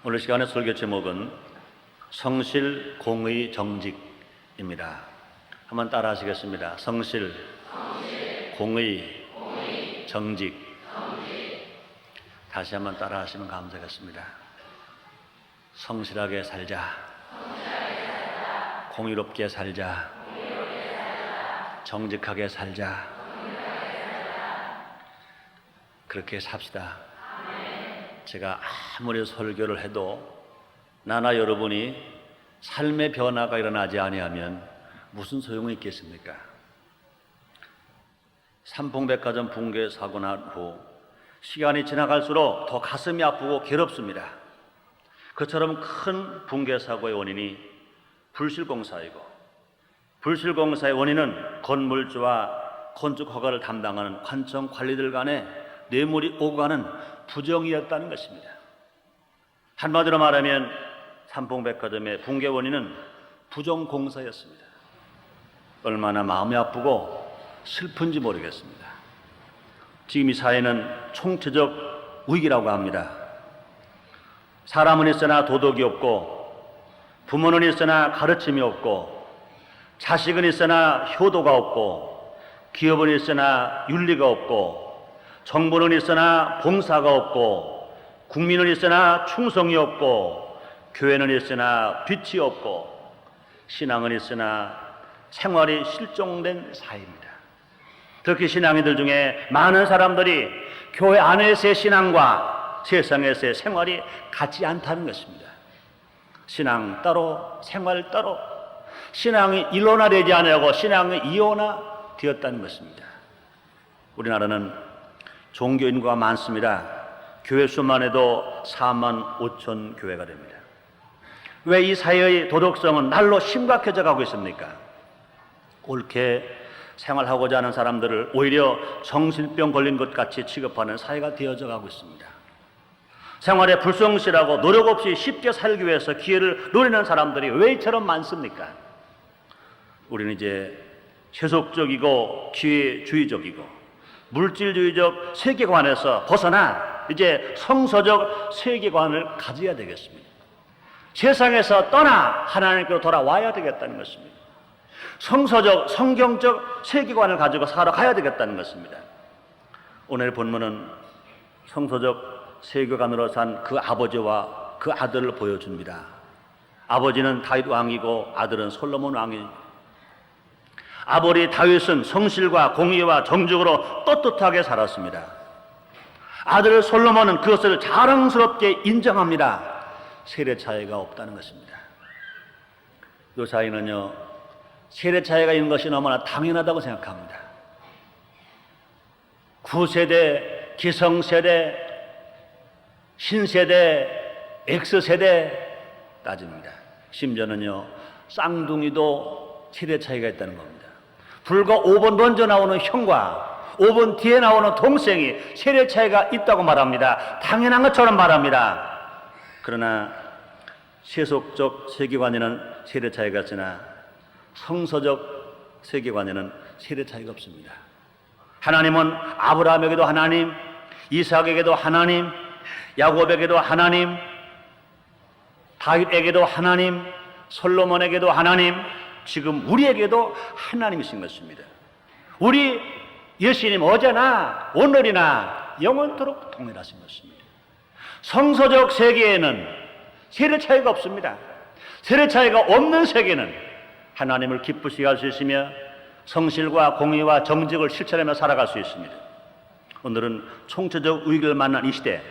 오늘 시간의 설교 제목은 성실, 공의, 정직입니다. 한번 따라 하시겠습니다. 성실, 공의, 정직. 다시 한번 따라 하시면 감사하겠습니다. 성실하게 살자. 공의롭게 살자. 정직하게 살자. 그렇게 삽시다. 제가 아무리 설교를 해도 나나 여러분이 삶의 변화가 일어나지 아니하면 무슨 소용이 있겠습니까? 삼풍백화점 붕괴 사고 난 후 시간이 지나갈수록 더 가슴이 아프고 괴롭습니다. 그처럼 큰 붕괴 사고의 원인이 불실공사이고, 불실공사의 원인은 건물주와 건축 허가를 담당하는 관청 관리들 간에 뇌물이 오고 가는 부정이었다는 것입니다. 한마디로 말하면 삼풍백화점의 붕괴 원인은 부정공사였습니다. 얼마나 마음이 아프고 슬픈지 모르겠습니다. 지금 이 사회는 총체적 위기라고 합니다. 사람은 있으나 도덕이 없고, 부모는 있으나 가르침이 없고, 자식은 있으나 효도가 없고, 기업은 있으나 윤리가 없고, 정부는 있으나 봉사가 없고, 국민은 있으나 충성이 없고, 교회는 있으나 빛이 없고, 신앙은 있으나 생활이 실종된 사회입니다. 특히 신앙인들 중에 많은 사람들이 교회 안에서의 신앙과 세상에서의 생활이 같지 않다는 것입니다. 신앙 따로, 생활 따로, 신앙이 일원화되지 않으려고 신앙이 이원화되었다는 것입니다. 우리나라는 종교 인구가 많습니다. 교회 수만 해도 4만 5천 교회가 됩니다. 왜 이 사회의 도덕성은 날로 심각해져 가고 있습니까? 옳게 생활하고자 하는 사람들을 오히려 정신병 걸린 것 같이 취급하는 사회가 되어져 가고 있습니다. 생활에 불성실하고 노력 없이 쉽게 살기 위해서 기회를 노리는 사람들이 왜 이처럼 많습니까? 우리는 이제 세속적이고 기회주의적이고 물질주의적 세계관에서 벗어나 이제 성서적 세계관을 가져야 되겠습니다. 세상에서 떠나 하나님께로 돌아와야 되겠다는 것입니다. 성서적, 성경적 세계관을 가지고 살아가야 되겠다는 것입니다. 오늘 본문은 성서적 세계관으로 산 그 아버지와 그 아들을 보여줍니다. 아버지는 다윗 왕이고 아들은 솔로몬 왕입니다. 아버지 다윗은 성실과 공의와 정직으로 떳떳하게 살았습니다. 아들 솔로몬은 그것을 자랑스럽게 인정합니다. 세대 차이가 없다는 것입니다. 이 사이는요, 세대 차이가 있는 것이 너무나 당연하다고 생각합니다. 구세대, 기성세대, 신세대, X세대 따집니다. 심지어는요, 쌍둥이도 세대 차이가 있다는 겁니다. 불과 5번 먼저 나오는 형과 5번 뒤에 나오는 동생이 세대 차이가 있다고 말합니다. 당연한 것처럼 말합니다. 그러나 세속적 세계관에는 세대 차이가 있으나 성서적 세계관에는 세대 차이가 없습니다. 하나님은 아브라함에게도 하나님, 이삭에게도 하나님, 야곱에게도 하나님, 다윗에게도 하나님, 솔로몬에게도 하나님, 지금 우리에게도 하나님이신 것입니다. 우리 예수님 어제나 오늘이나 영원토록 동일하신 것입니다. 성서적 세계에는 세대 차이가 없습니다. 세대 차이가 없는 세계는 하나님을 기쁘시게 할 수 있으며 성실과 공의와 정직을 실천하며 살아갈 수 있습니다. 오늘은 총체적 위기를 만난 이 시대,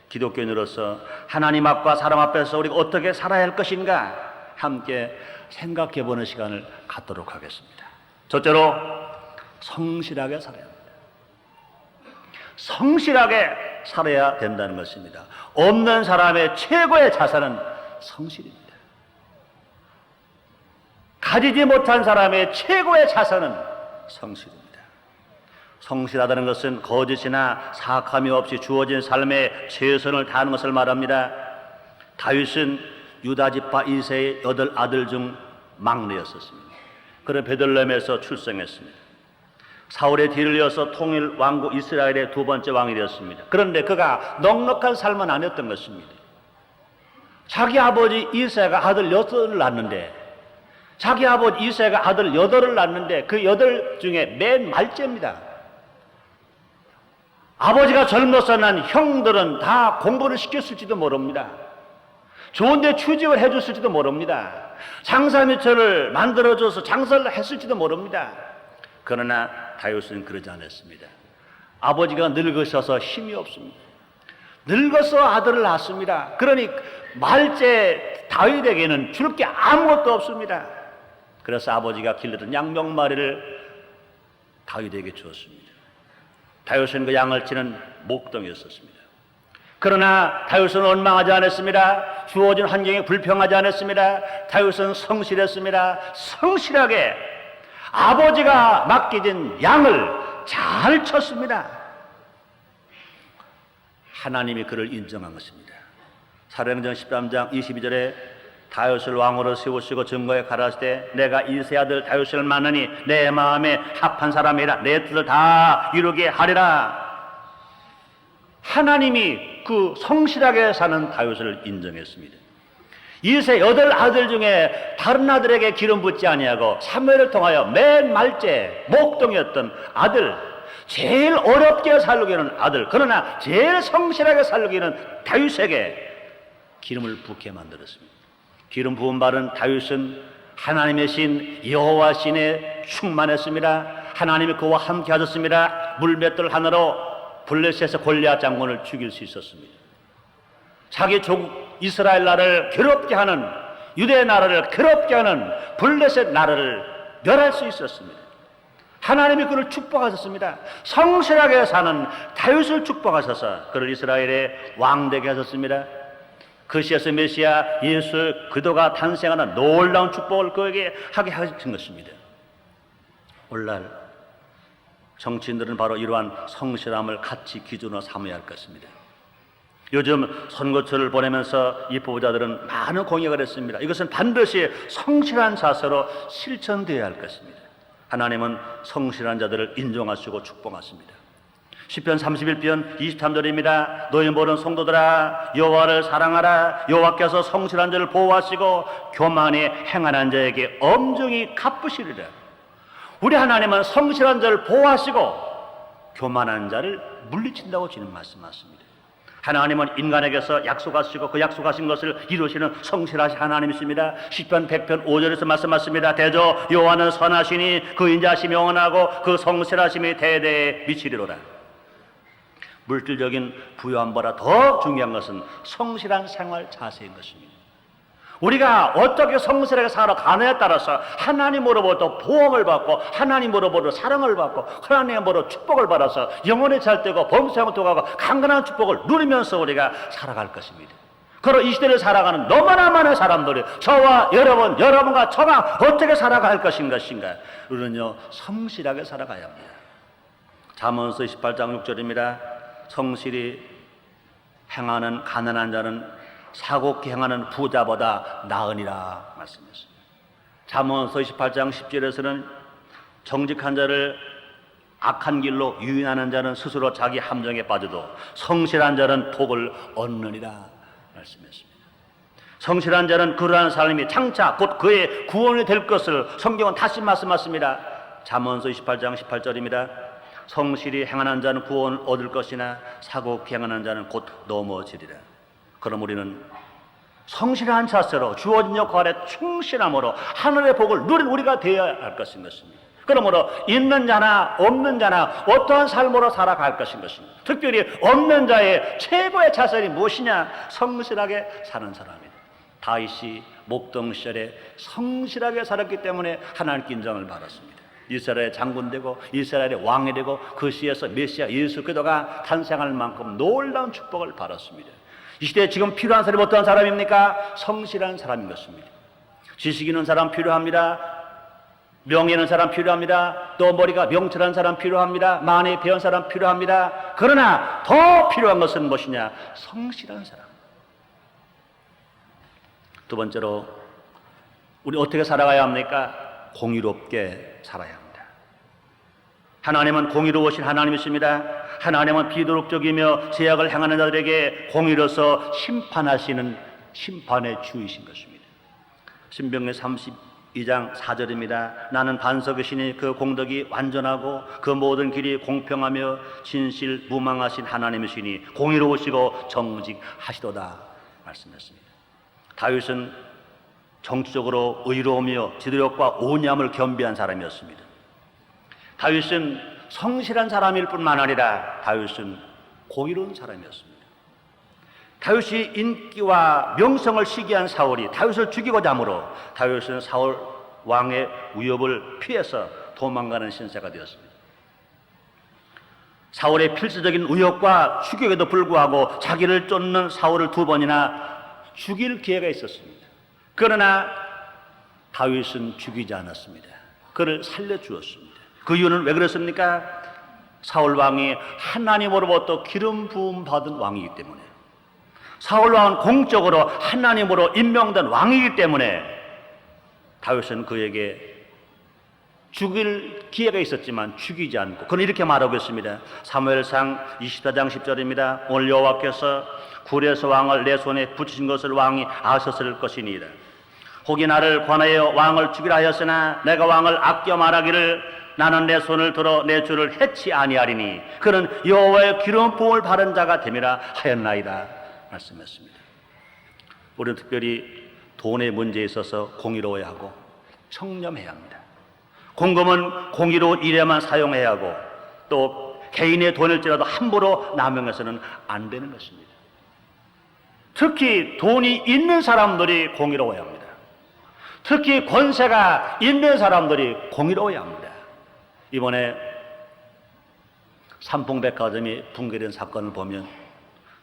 기독교인으로서 하나님 앞과 사람 앞에서 우리가 어떻게 살아야 할 것인가 함께 생각해보는 시간을 갖도록 하겠습니다. 첫째로 성실하게 살아야 합니다. 성실하게 살아야 된다는 것입니다. 없는 사람의 최고의 자산은 성실입니다. 가지지 못한 사람의 최고의 자산은 성실입니다. 성실하다는 것은 거짓이나 사악함이 없이 주어진 삶에 최선을 다하는 것을 말합니다. 다윗은 유다 지파 이세의 8아들 중 막내였었습니다. 그는 베들레헴에서 출생했습니다. 사울의 뒤를 이어서 통일 왕국 이스라엘의 두 번째 왕이 되었습니다. 그런데 그가 넉넉한 삶은 아니었던 것입니다. 자기 아버지 이새가 아들 8을 낳는데, 자기 아버지 이새가 아들 8을 낳는데 그 8 중에 맨 말째입니다. 아버지가 젊어서 난 형들은 다 공부를 시켰을지도 모릅니다. 좋은데 취직을 해줬을지도 모릅니다. 장사미처를 만들어줘서 장사를 했을지도 모릅니다. 그러나 다윗은 그러지 않았습니다. 아버지가 늙으셔서 힘이 없습니다. 늙어서 아들을 낳습니다. 그러니 말째 다윗에게는 줄 게 아무것도 없습니다. 그래서 아버지가 길렀던 양 몇 마리를 다윗에게 주었습니다. 다윗은 그 양을 치는 목동이었습니다. 그러나 다윗은 원망하지 않았습니다. 주어진 환경에 불평하지 않았습니다. 다윗은 성실했습니다. 성실하게 아버지가 맡겨진 양을 잘 쳤습니다. 하나님이 그를 인정한 것입니다. 사도행전 13장 22절에 다윗을 왕으로 세우시고 증거에 가라사대 때 내가 이새 아들 다윗을 만나니 내 마음에 합한 사람이라 내 뜻을 다 이루게 하리라. 하나님이 그 성실하게 사는 다윗을 인정했습니다. 이새 8 아들 중에 다른 아들에게 기름 붓지 아니하고 사무엘을 통하여 맨 말째 목동이었던 아들, 제일 어렵게 살기는 아들, 그러나 제일 성실하게 살기는 다윗에게 기름을 붓게 만들었습니다. 기름 부은 바른 다윗은 하나님의 신 여호와 신에 충만했습니다. 하나님이 그와 함께 하셨습니다. 물맷돌 하나로 블레셋의 골리앗 장군을 죽일 수 있었습니다. 자기 족 이스라엘 나라를 괴롭게 하는, 유대 나라를 괴롭게 하는 블레셋 나라를 멸할 수 있었습니다. 하나님이 그를 축복하셨습니다. 성실하게 사는 다윗을 축복하셔서 그를 이스라엘의 왕 되게 하셨습니다. 그 시에서 메시아 예수 그도가 탄생하는 놀라운 축복을 그에게 하게 하신 것입니다. 오늘날 정치인들은 바로 이러한 성실함을 가치 기준으로 삼아야 할 것입니다. 요즘 선거철을 보내면서 이 후보자들은 많은 공약을 했습니다. 이것은 반드시 성실한 자세로 실천되어야 할 것입니다. 하나님은 성실한 자들을 인정하시고 축복하십니다. 시편 31편 23절입니다. 너희 모든 성도들아 여호와를 사랑하라. 여호와께서 성실한 자를 보호하시고 교만히 행하는 자에게 엄중히 갚으시리라. 우리 하나님은 성실한 자를 보호하시고 교만한 자를 물리친다고 주는 말씀하십니다. 하나님은 인간에게서 약속하시고 그 약속하신 것을 이루시는 성실하신 하나님이십니다. 시편 100편 5절에서 말씀하십니다. 대저 여호와는 선하시니 그 인자심이 영원하고 그 성실하심이 대대에 미치리로다. 물질적인 부유함보다 더 중요한 것은 성실한 생활 자세인 것입니다. 우리가 어떻게 성실하게 살아가느냐에 따라서 하나님으로부터 보험을 받고 하나님으로부터 사랑을 받고 하나님으로부터 축복을 받아서 영원히 잘되고 범사형을 통하고 강건한 축복을 누리면서 우리가 살아갈 것입니다. 그리고 이 시대를 살아가는 너무나 많은 사람들이 저와 여러분, 여러분과 저가 어떻게 살아갈 것인가? 우리는요 성실하게 살아가야 합니다. 잠언서 28장 6절입니다. 성실히 행하는 가난한 자는 사곡히 행하는 부자보다 나으니라 말씀했습니다. 잠언서 28장 10절에서는 정직한 자를 악한 길로 유인하는 자는 스스로 자기 함정에 빠져도 성실한 자는 복을 얻느니라 말씀했습니다. 성실한 자는 그러한 사람이 장차 곧 그의 구원이 될 것을 성경은 다시 말씀하십니다. 잠언서 28장 18절입니다. 성실히 행하는 자는 구원을 얻을 것이나 사곡히 행하는 자는 곧 넘어지리라. 그럼 우리는 성실한 자세로 주어진 역할에 충실함으로 하늘의 복을 누린 우리가 되어야 할 것인 것입니다. 그러므로 있는 자나 없는 자나 어떠한 삶으로 살아갈 것인 것입니다. 특별히 없는 자의 최고의 자세이 무엇이냐? 성실하게 사는 사람입니다. 다윗이 목동 시절에 성실하게 살았기 때문에 하나님께 인정을 받았습니다. 이스라엘의 장군 되고 이스라엘의 왕이 되고 그 시에서 메시아 예수 그리스도가 탄생할 만큼 놀라운 축복을 받았습니다. 이 시대에 지금 필요한 사람이 어떤 사람입니까? 성실한 사람인 것입니다. 지식 있는 사람 필요합니다. 명예 있는 사람 필요합니다. 또 머리가 명철한 사람 필요합니다. 많이 배운 사람 필요합니다. 그러나 더 필요한 것은 무엇이냐? 성실한 사람. 두 번째로 우리 어떻게 살아가야 합니까? 공의롭게 살아야 합니다. 하나님은 공의로우신 하나님이십니다. 하나님은 비도덕적이며 죄악을 행하는 자들에게 공의로서 심판하시는 심판의 주이신 것입니다. 신명기 32장 4절입니다. 나는 반석이시니 그 공덕이 완전하고 그 모든 길이 공평하며 진실 무망하신 하나님이시니 공의로우시고 정직하시도다 말씀했습니다. 다윗은 정치적으로 의로우며 지도력과 온유함을 겸비한 사람이었습니다. 다윗은 성실한 사람일 뿐만 아니라 다윗은 공의로운 사람이었습니다. 다윗이 인기와 명성을 시기한 사울이 다윗을 죽이고자 함으로 다윗은 사울 왕의 위협을 피해서 도망가는 신세가 되었습니다. 사울의 필수적인 위협과 추격에도 불구하고 자기를 쫓는 사울을 2번이나 죽일 기회가 있었습니다. 그러나 다윗은 죽이지 않았습니다. 그를 살려주었습니다. 그 이유는 왜 그렇습니까? 사울 왕이 하나님으로부터 기름 부음 받은 왕이기 때문에, 사울 왕은 공적으로 하나님으로 임명된 왕이기 때문에 다윗은 그에게 죽일 기회가 있었지만 죽이지 않고, 그는 이렇게 말하고 있습니다. 사무엘상 24장 10절입니다. 오늘 여호와께서 굴에서 왕을 내 손에 붙이신 것을 왕이 아셨을 것이니이다. 혹이 나를 권하여 왕을 죽이라 하였으나 내가 왕을 아껴 말하기를 나는 내 손을 들어 내 주를 해치 아니하리니 그는 여호와의 기름 부음을 받은 자가 됨이라 하였나이다 말씀했습니다. 우리는 특별히 돈의 문제에 있어서 공의로워야 하고 청렴해야 합니다. 공금은 공의로운 일에만 사용해야 하고 또 개인의 돈일지라도 함부로 남용해서는 안 되는 것입니다. 특히 돈이 있는 사람들이 공의로워야 합니다. 특히 권세가 있는 사람들이 공의로워야 합니다. 이번에 삼풍백화점이 붕괴된 사건을 보면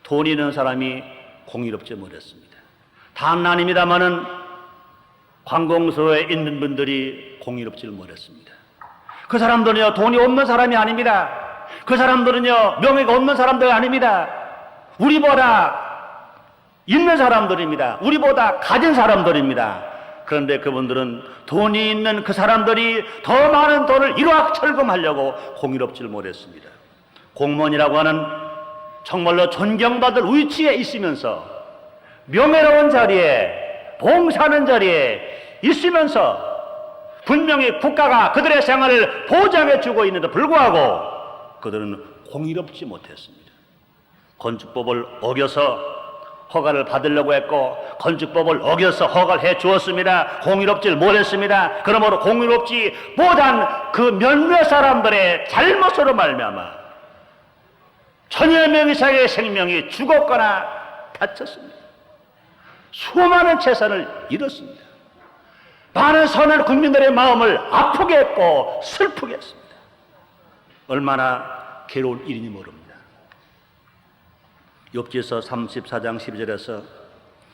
돈이 있는 사람이 공의롭지 못했습니다. 다는 아닙니다마는 관공서에 있는 분들이 공의롭지를 못했습니다. 그 사람들은요 돈이 없는 사람이 아닙니다. 그 사람들은요 명예가 없는 사람들이 아닙니다. 우리보다 있는 사람들입니다. 우리보다 가진 사람들입니다. 그런데 그분들은 돈이 있는 그 사람들이 더 많은 돈을 일확천금하려고 공의롭지를 못했습니다. 공무원이라고 하는 정말로 존경받을 위치에 있으면서 명예로운 자리에 봉사하는 자리에 있으면서 분명히 국가가 그들의 생활을 보장해 주고 있는데 불구하고 그들은 공의롭지 못했습니다. 건축법을 어겨서 허가를 받으려고 했고 건축법을 어겨서 허가를 해 주었습니다. 공의롭지 못했습니다. 그러므로 공의롭지 못한 그 몇몇 사람들의 잘못으로 말미암아 천여 명 이상의 생명이 죽었거나 다쳤습니다. 수많은 재산을 잃었습니다. 많은 선한 국민들의 마음을 아프게 했고 슬프게 했습니다. 얼마나 괴로운 일인지 모릅니다. 욥기서 34장 12절에서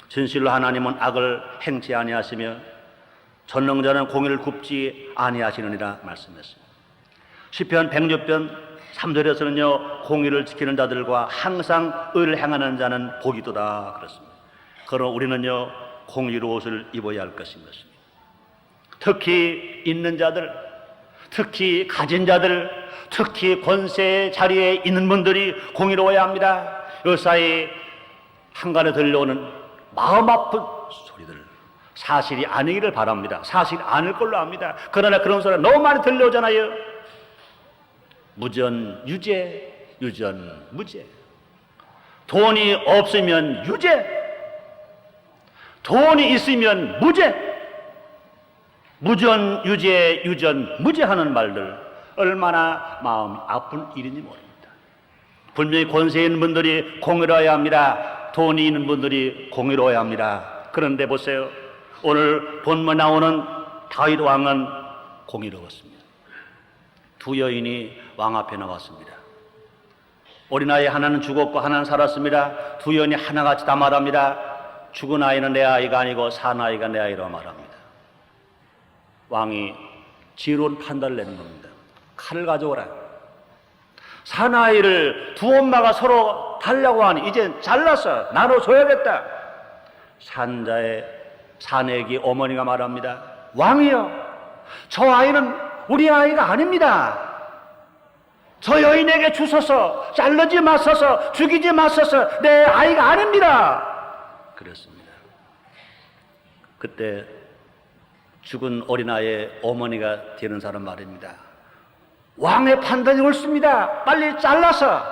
진실로 하나님은 악을 행치 아니하시며 전능자는 공의를 굽지 아니하시느니라 말씀했습니다. 시편 106편 3절에서는요 공의를 지키는 자들과 항상 의를 행하는 자는 복이도다 그렇습니다. 그러나 우리는요 공의로 옷을 입어야 할 것인 것입니다. 특히 있는 자들, 특히 가진 자들, 특히 권세 자리에 있는 분들이 공의로워야 합니다. 그 사이 한간에 들려오는 마음 아픈 소리들 사실이 아니기를 바랍니다. 사실이 아닐 걸로 압니다. 그러나 그런 소리가 너무 많이 들려오잖아요. 무전 유죄, 유전 무죄. 돈이 없으면 유죄, 돈이 있으면 무죄. 무전 유죄, 유전 무죄 하는 말들 얼마나 마음이 아픈 일인지 모릅니다. 분명히 권세 있는 분들이 공의로워야 합니다. 돈이 있는 분들이 공의로워야 합니다. 그런데 보세요. 오늘 본문에 나오는 다윗 왕은 공의로웠습니다. 두 여인이 왕 앞에 나왔습니다. 어린아이 하나는 죽었고 하나는 살았습니다. 두 여인이 하나같이 다 말합니다. 죽은 아이는 내 아이가 아니고 산 아이가 내 아이라고 말합니다. 왕이 지혜로운 판단을 내는 겁니다. 칼을 가져오라. 사나이를 두 엄마가 서로 달라고 하니 이제 잘라서 나눠줘야겠다. 사내기 어머니가 말합니다. 왕이여, 저 아이는 우리 아이가 아닙니다. 저 여인에게 주소서, 자르지 마소서, 죽이지 마소서, 내 아이가 아닙니다. 그랬습니다. 그때 죽은 어린아이의 어머니가 되는 사람 말입니다. 왕의 판단이 옳습니다. 빨리 잘라서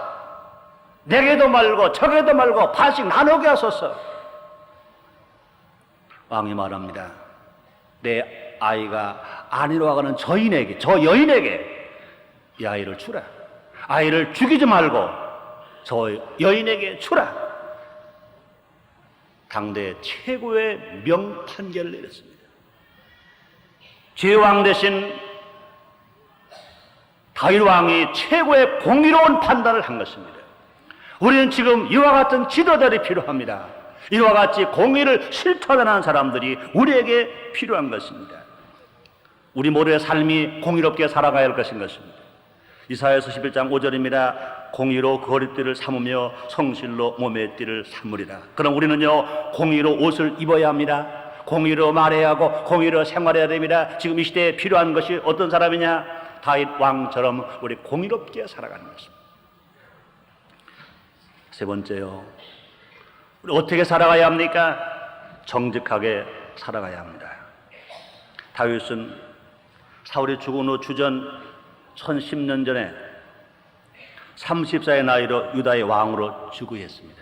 내게도 말고 저게도 말고 반씩 나누게 하소서. 왕이 말합니다. 내 아이가 아니로 하가는 저 여인에게 이 아이를 주라. 아이를 죽이지 말고 저 여인에게 주라. 당대 최고의 명판결을 내렸습니다. 제왕 대신 다윗 왕이 최고의 공의로운 판단을 한 것입니다. 우리는 지금 이와 같은 지도자들이 필요합니다. 이와 같이 공의를 실천하는 사람들이 우리에게 필요한 것입니다. 우리 모두의 삶이 공의롭게 살아가야 할 것인 것입니다. 이사야서 11장 5절입니다. 공의로 거리띠를 삼으며 성실로 몸의 띠를 삼으리라. 그럼 우리는요, 공의로 옷을 입어야 합니다. 공의로 말해야 하고 공의로 생활해야 됩니다. 지금 이 시대에 필요한 것이 어떤 사람이냐? 다윗 왕처럼 우리 공의롭게 살아가는 것입니다. 세 번째요, 우리 어떻게 살아가야 합니까? 정직하게 살아가야 합니다. 다윗은 사울이 죽은 후 주전 1010년 전에 30세의 나이로 유다의 왕으로 즉위했습니다.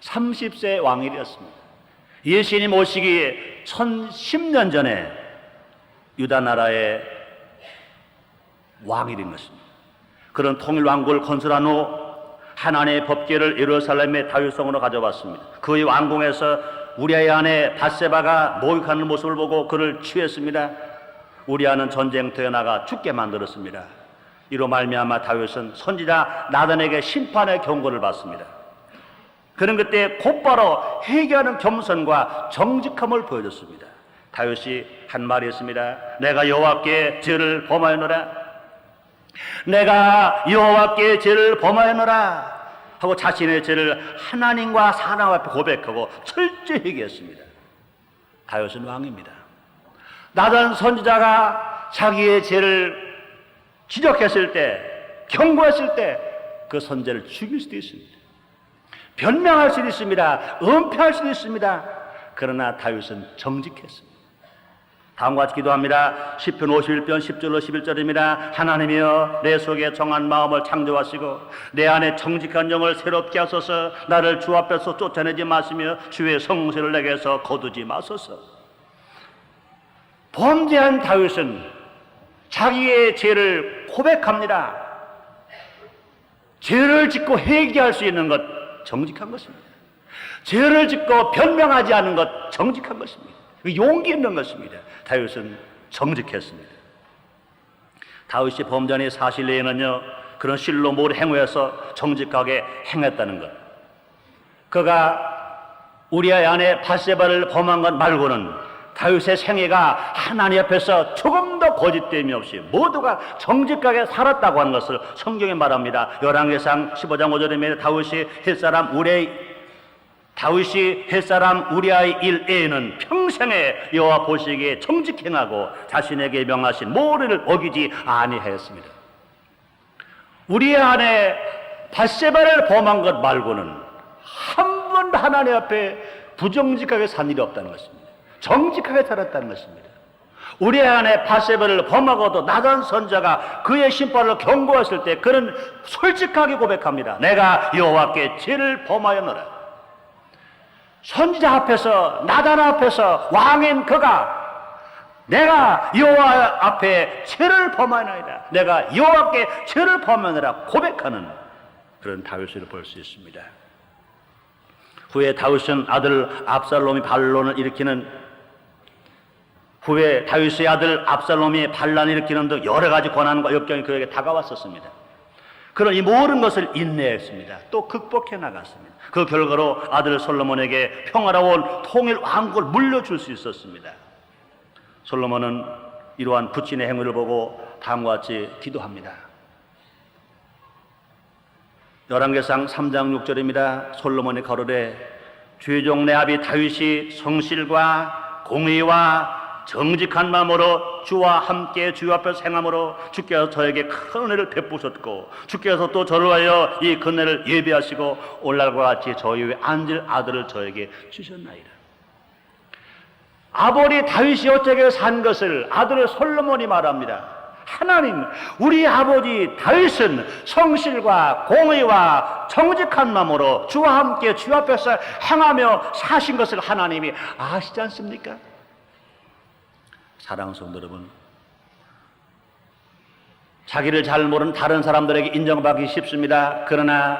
30세의 왕이 되었습니다. 예수님 오시기 1010년 전에 유다 나라의 왕이 된 것입니다. 그런 통일왕국을 건설한 후 하나님의 법궤를 예루살렘의 다윗성으로 가져왔습니다. 그의 왕궁에서 우리아의 아내 밧세바가 모욕하는 모습을 보고 그를 취했습니다. 우리아는 전쟁터에 나가 죽게 만들었습니다. 이로 말미암아 다윗은 선지자 나단에게 심판의 경고를 받습니다. 그는 그때 곧바로 회개하는 겸손과 정직함을 보여줬습니다. 다윗이 한 말이 있습니다. 내가 여호와께 죄를 범하였노라. 내가 여호와께 죄를 범하였노라 하고 자신의 죄를 하나님과 사람 앞에 고백하고 철저히 회개했습니다. 다윗은 왕입니다. 나단 선지자가 자기의 죄를 지적했을 때, 경고했을 때 그 선지자를 죽일 수도 있습니다. 변명할 수도 있습니다. 은폐할 수도 있습니다. 그러나 다윗은 정직했습니다. 다음과 같이 기도합니다. 시편 51편 10절로 11절입니다. 하나님이여 내 속에 정한 마음을 창조하시고 내 안에 정직한 영을 새롭게 하소서. 나를 주 앞에서 쫓아내지 마시며 주의 성실을 내게서 거두지 마소서. 범죄한 다윗은 자기의 죄를 고백합니다. 죄를 짓고 회개할 수 있는 것 정직한 것입니다. 죄를 짓고 변명하지 않은 것 정직한 것입니다. 용기 있는 것입니다. 다윗은 정직했습니다. 다윗이 범죄한 사실 내에는요, 그런 실로 뭘 행위해서 정직하게 행했다는 것, 그가 우리아의 아내 밧세바를 범한 것 말고는 다윗의 생애가 하나님 앞에서 조금도 거짓됨이 없이 모두가 정직하게 살았다고 하는 것을 성경에 말합니다. 열왕기상 15장 5절에 다윗이 햇사람 우리아의 일에는 평생에 여호와 보시기에 정직 행하고 자신에게 명하신 모례를 어기지 아니하였습니다. 우리의 아내 밧세바를 범한 것 말고는 한 번도 하나님 앞에 부정직하게 산 일이 없다는 것입니다. 정직하게 살았다는 것입니다. 우리의 아내 밧세바를 범하고도 나단 선지자가 그의 심판을 경고했을 때 그는 솔직하게 고백합니다. 내가 여호와께 죄를 범하였노라. 선지자 앞에서, 나단 앞에서 왕인 그가 내가 여호와 앞에 죄를 범하나이다, 내가 여호와께 죄를 범하느라 고백하는 그런 다윗을 볼 수 있습니다. 후에 다윗은 아들 압살롬이 반란을 일으키는 다윗의 아들 압살롬이 반란을 일으키는 등 여러 가지 고난과 역경이 그에게 다가왔었습니다. 그런 이 모든 것을 인내했습니다. 또 극복해 나갔습니다. 그 결과로 아들 솔로몬에게 평화로운 통일 왕국을 물려줄 수 있었습니다. 솔로몬은 이러한 부친의 행위를 보고 다음과 같이 기도합니다. 열왕기상 3장 6절입니다. 솔로몬이 가로되 주의종 내 아비 다윗이 성실과 공의와 정직한 마음으로 주와 함께 주 앞에서 행함으로 주께서 저에게 큰 은혜를 베푸셨고 주께서 또 저를 하여 이 근혜를 예비하시고 오늘날과 같이 저희 위에 앉을 아들을 저에게 주셨나이다. 아버지 다윗이 어떻게 산 것을 아들 솔로몬이 말합니다. 하나님, 우리 아버지 다윗은 성실과 공의와 정직한 마음으로 주와 함께 주 앞에서 행하며 사신 것을 하나님이 아시지 않습니까? 사랑하는 성도 여러분, 자기를 잘 모르는 다른 사람들에게 인정받기 쉽습니다. 그러나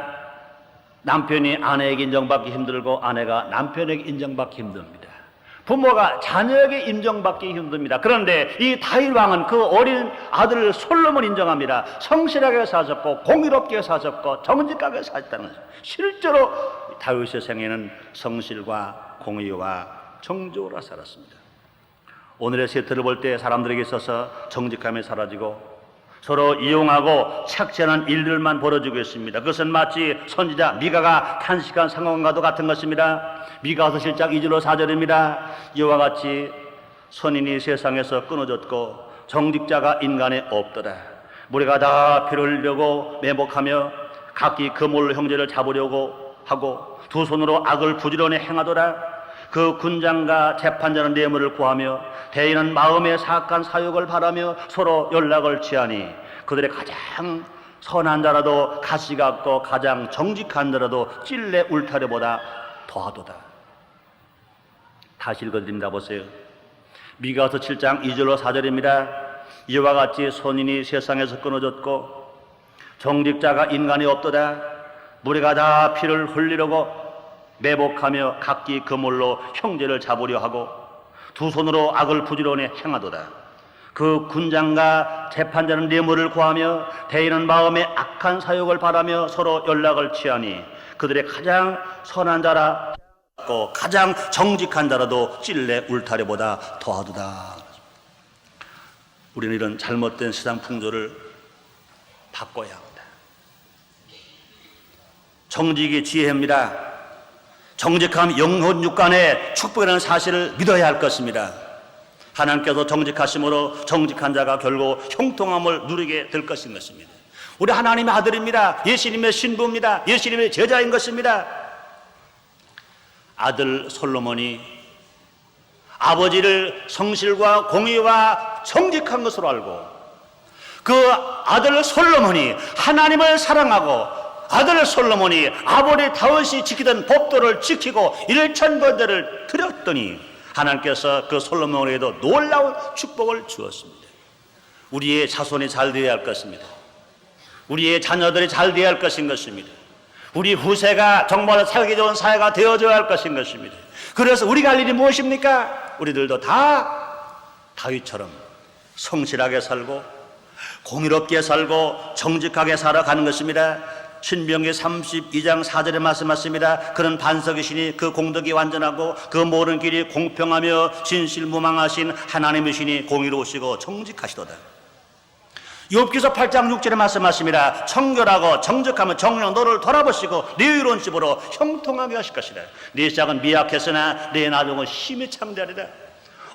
남편이 아내에게 인정받기 힘들고 아내가 남편에게 인정받기 힘듭니다. 부모가 자녀에게 인정받기 힘듭니다. 그런데 이 다윗 왕은 그 어린 아들 솔로몬 인정합니다. 성실하게 사셨고 공의롭게 사셨고 정직하게 사셨다는 것입니다. 실제로 다윗의 생애는 성실과 공의와 정직으로 살았습니다. 오늘의 세태를 볼 때 사람들에게 있어서 정직함이 사라지고 서로 이용하고 착취하는 일들만 벌어지고 있습니다. 그것은 마치 선지자 미가가 탄식한 상황과도 같은 것입니다. 미가서 7장 2절로 4절입니다. 이와 같이 선인이 세상에서 끊어졌고 정직자가 인간에 없더라. 무리가 다 피를 흘리려고 매복하며 각기 그물로 형제를 잡으려고 하고 두 손으로 악을 부지런히 행하더라. 그 군장과 재판자는 뇌물을 구하며 대인은 마음의 사악한 사욕을 바라며 서로 연락을 취하니 그들의 가장 선한 자라도 가시 같고 가장 정직한 자라도 찔레 울타리보다 더하도다. 다시 읽어드립니다. 보세요. 미가서 7장 2절로 4절입니다. 이와 같이 선인이 세상에서 끊어졌고 정직자가 인간이 없도다. 무리가 다 피를 흘리려고 매복하며 각기 그물로 형제를 잡으려 하고 두 손으로 악을 부지런히 행하도다. 그 군장과 재판자는 뇌물을 구하며 대인은 마음의 악한 사욕을 바라며 서로 연락을 취하니 그들의 가장 선한 자라 가장 정직한 자라도 찔레 울타리보다 더하도다. 우리는 이런 잘못된 세상 풍조를 바꿔야 합니다. 정직이 지혜입니다. 정직함 영혼 육간의 축복이라는 사실을 믿어야 할 것입니다. 하나님께서 정직하심으로 정직한 자가 결국 형통함을 누리게 될 것인 것입니다. 우리 하나님의 아들입니다. 예수님의 신부입니다. 예수님의 제자인 것입니다. 아들 솔로몬이 아버지를 성실과 공의와 정직한 것으로 알고 그 아들 솔로몬이 하나님을 사랑하고 아들 솔로몬이 아버지 다윗이 지키던 법도를 지키고 일천번제를 드렸더니 하나님께서 그 솔로몬에게도 놀라운 축복을 주었습니다. 우리의 자손이 잘 되어야 할 것입니다. 우리의 자녀들이 잘 되어야 할 것인 것입니다. 우리 후세가 정말 살기 좋은 사회가 되어줘야 할 것인 것입니다. 그래서 우리가 할 일이 무엇입니까? 우리들도 다 다윗처럼 성실하게 살고 공의롭게 살고 정직하게 살아가는 것입니다. 신명기 32장 4절에 말씀하십니다. 그는 반석이시니 그 공덕이 완전하고 그 모든 길이 공평하며 진실무망하신 하나님이시니 공의로우시고 정직하시도다. 욥기서 8장 6절에 말씀하십니다. 청결하고 정직하면 정령 너를 돌아보시고 네 의로운 집으로 형통하게 하실 것이다. 네 시작은 미약했으나 네 나중은 힘이 창대하리라.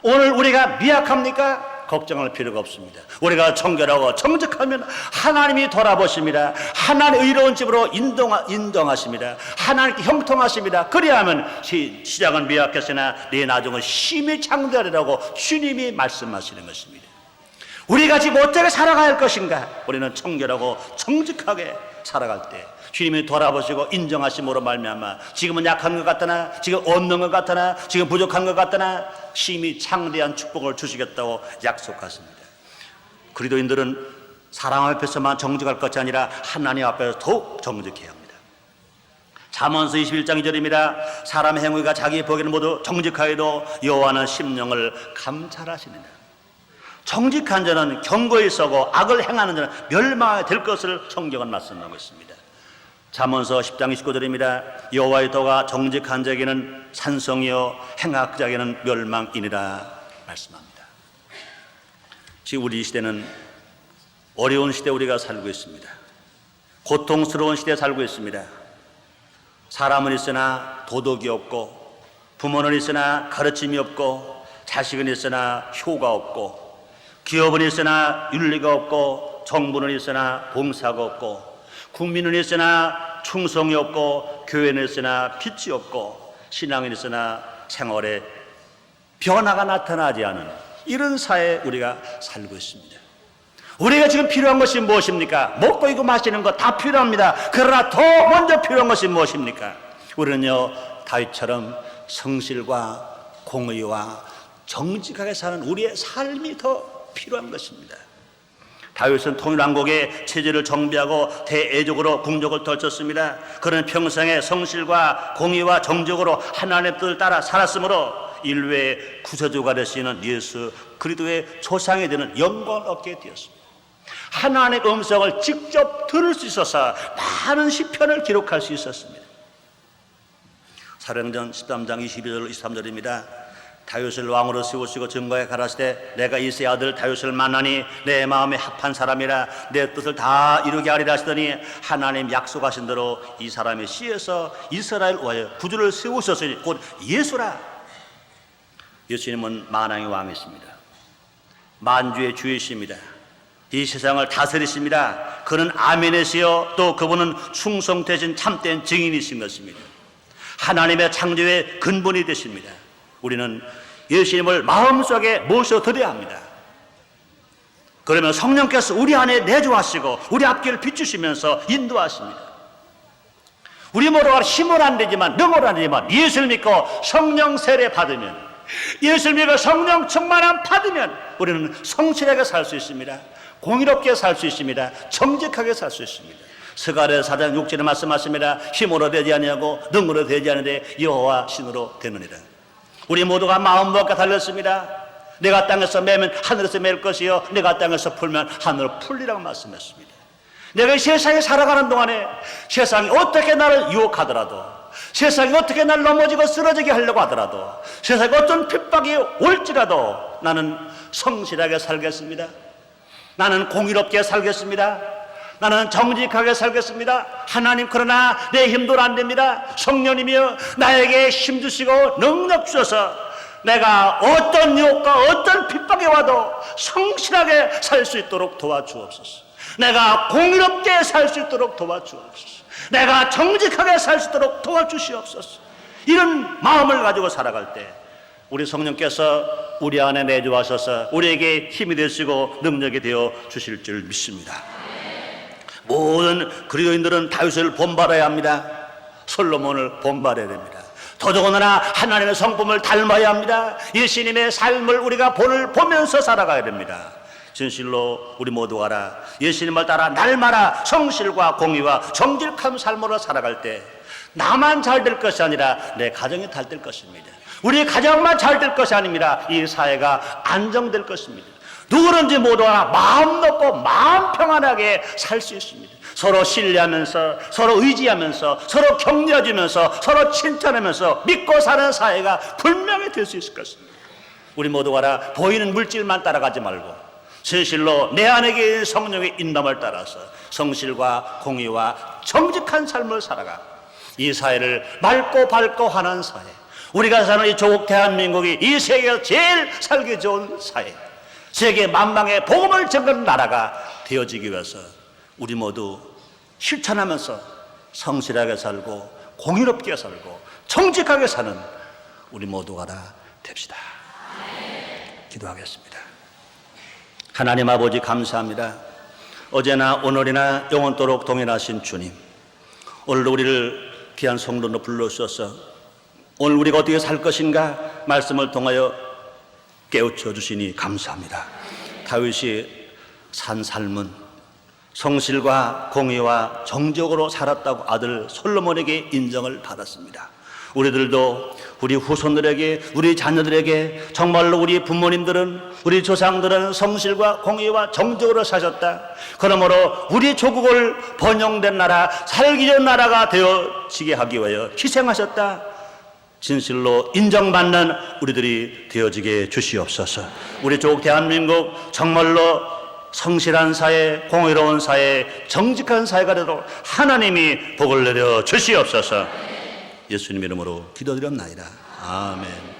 오늘 우리가 미약합니까? 걱정할 필요가 없습니다. 우리가 청결하고 정직하면 하나님이 돌아보십니다. 하나님 의로운 집으로 인정하십니다. 하나님께 형통하십니다. 그리하면 시작은 미약했으나 네 나중은 힘이 창대하리라고 주님이 말씀하시는 것입니다. 우리가 지금 어떻게 살아가야 할 것인가? 우리는 청결하고 정직하게 살아갈 때 주님이 돌아보시고 인정하심으로 말미암아 지금은 약한 것 같으나 지금 없는 것 같으나 지금 부족한 것 같으나 심히 창대한 축복을 주시겠다고 약속하십니다. 그리스도인들은 사람 앞에서만 정직할 것이 아니라 하나님 앞에서 더욱 정직해야 합니다. 잠언서 21장 2절입니다. 사람의 행위가 자기 보기에는 모두 정직하여도 여호와는 심령을 감찰하시느니라. 정직한 자는 경고에 서고 악을 행하는 자는 멸망하게 될 것을 성경은 말씀하고 있습니다. 잠언서 10장 29절입니다. 여호와의 도가 정직한 자에게는 산성이요 행악자에게는 멸망이니라 말씀합니다. 지금 우리 시대는 어려운 시대에 우리가 살고 있습니다. 고통스러운 시대에 살고 있습니다. 사람은 있으나 도덕이 없고 부모는 있으나 가르침이 없고 자식은 있으나 효가 없고 기업은 있으나 윤리가 없고 정부는 있으나 봉사가 없고 국민은 있으나 충성이 없고 교회는 있으나 빛이 없고 신앙은 있으나 생활에 변화가 나타나지 않은 이런 사회에 우리가 살고 있습니다. 우리가 지금 필요한 것이 무엇입니까? 먹고 이고 마시는 것 다 필요합니다. 그러나 더 먼저 필요한 것이 무엇입니까? 우리는요, 다윗처럼 성실과 공의와 정직하게 사는 우리의 삶이 더 필요한 것입니다. 다윗은 통일왕국의 체제를 정비하고 대애적으로 궁적을 떨쳤습니다. 그는 평생에 성실과 공의와 정직으로 하나님의 뜻을 따라 살았으므로 인류의 구세주가 되시는 예수 그리스도의 조상이 되는 영광을 얻게 되었습니다. 하나님의 음성을 직접 들을 수 있어서 많은 시편을 기록할 수 있었습니다. 사도행전 13장 22절 23절입니다. 다윗을 왕으로 세우시고 증거에 가라사대 내가 이새의 아들 다윗을 만나니 내 마음에 합한 사람이라 내 뜻을 다 이루게 하리라 하시더니 하나님 약속하신 대로 이 사람의 씨에서 이스라엘 위하여 구주를 세우셨으니 곧 예수라. 예수님은 만왕의 왕이십니다. 만주의 주이십니다. 이 세상을 다스리십니다. 그는 아멘이시요 또 그분은 충성되신 참된 증인이신 것입니다. 하나님의 창조의 근본이 되십니다. 우리는 예수님을 마음속에 모셔드려야 합니다. 그러면 성령께서 우리 안에 내주하시고 우리 앞길을 비추시면서 인도하십니다. 우리 모두가 힘을 안 되지만 능을 안 되지만 예수를 믿고 성령 세례 받으면, 예수를 믿고 성령 충만함 받으면 우리는 성실하게 살 수 있습니다. 공의롭게 살 수 있습니다. 정직하게 살 수 있습니다. 스가랴 4장 6절에 말씀하십니다. 힘으로 되지 아니하고 능으로 되지 않으되 여호와 신으로 되느니라. 우리 모두가 마음 먹게 달렸습니다. 내가 땅에서 매면 하늘에서 맬 것이요 내가 땅에서 풀면 하늘로 풀리라고 말씀했습니다. 내가 이 세상에 살아가는 동안에 세상이 어떻게 나를 유혹하더라도, 세상이 어떻게 나를 넘어지고 쓰러지게 하려고 하더라도, 세상에 어떤 핍박이 올지라도 나는 성실하게 살겠습니다. 나는 공의롭게 살겠습니다. 나는 정직하게 살겠습니다. 하나님, 그러나 내 힘도 안 됩니다. 성령님이여 나에게 힘 주시고 능력 주셔서 내가 어떤 유혹과 어떤 핍박이 와도 성실하게 살 수 있도록 도와주옵소서. 내가 공의롭게 살 수 있도록 도와주옵소서. 내가 정직하게 살 수 있도록 도와주시옵소서. 이런 마음을 가지고 살아갈 때 우리 성령께서 우리 안에 내주하셔서 우리에게 힘이 되시고 능력이 되어 주실 줄 믿습니다. 모든 그리스도인들은 다윗을 본받아야 합니다. 솔로몬을 본받아야 됩니다. 더더군다나 하나님의 성품을 닮아야 합니다. 예수님의 삶을 우리가 보면서 살아가야 됩니다. 진실로 우리 모두 알아 예수님을 따라 날마다 성실과 공의와 정직한 삶으로 살아갈 때 나만 잘 될 것이 아니라 내 가정이 잘 될 것입니다. 우리 가정만 잘 될 것이 아닙니다. 이 사회가 안정될 것입니다. 누구든지 모두가 마음 놓고 마음 평안하게 살 수 있습니다. 서로 신뢰하면서, 서로 의지하면서, 서로 격려해주면서, 서로 칭찬하면서 믿고 사는 사회가 분명히 될 수 있을 것입니다. 우리 모두가 알아 보이는 물질만 따라가지 말고 진실로 내 안에 계신 성령의 인도함을 따라서 성실과 공의와 정직한 삶을 살아가 이 사회를 맑고 밝고 환한 사회, 우리가 사는 이 조국 대한민국이 이 세계에서 제일 살기 좋은 사회, 세계 만방의 복음을 전하는 나라가 되어지기 위해서 우리 모두 실천하면서 성실하게 살고 공의롭게 살고 정직하게 사는 우리 모두가 다 됩시다. 기도하겠습니다. 하나님 아버지 감사합니다. 어제나 오늘이나 영원토록 동일하신 주님, 오늘 우리를 귀한 성도로 불러주셔서 오늘 우리가 어떻게 살 것인가 말씀을 통하여 깨우쳐 주시니 감사합니다. 다윗이 산 삶은 성실과 공의와 정직으로 살았다고 아들 솔로몬에게 인정을 받았습니다. 우리들도 우리 후손들에게, 우리 자녀들에게 정말로 우리 부모님들은, 우리 조상들은 성실과 공의와 정직으로 사셨다. 그러므로 우리 조국을 번영된 나라, 살기 좋은 나라가 되어지게 하기 위하여 희생하셨다. 진실로 인정받는 우리들이 되어지게 주시옵소서. 우리 조국 대한민국 정말로 성실한 사회, 공의로운 사회, 정직한 사회가 되도록 하나님이 복을 내려 주시옵소서. 예수님 이름으로 기도드렸나이다. 아멘.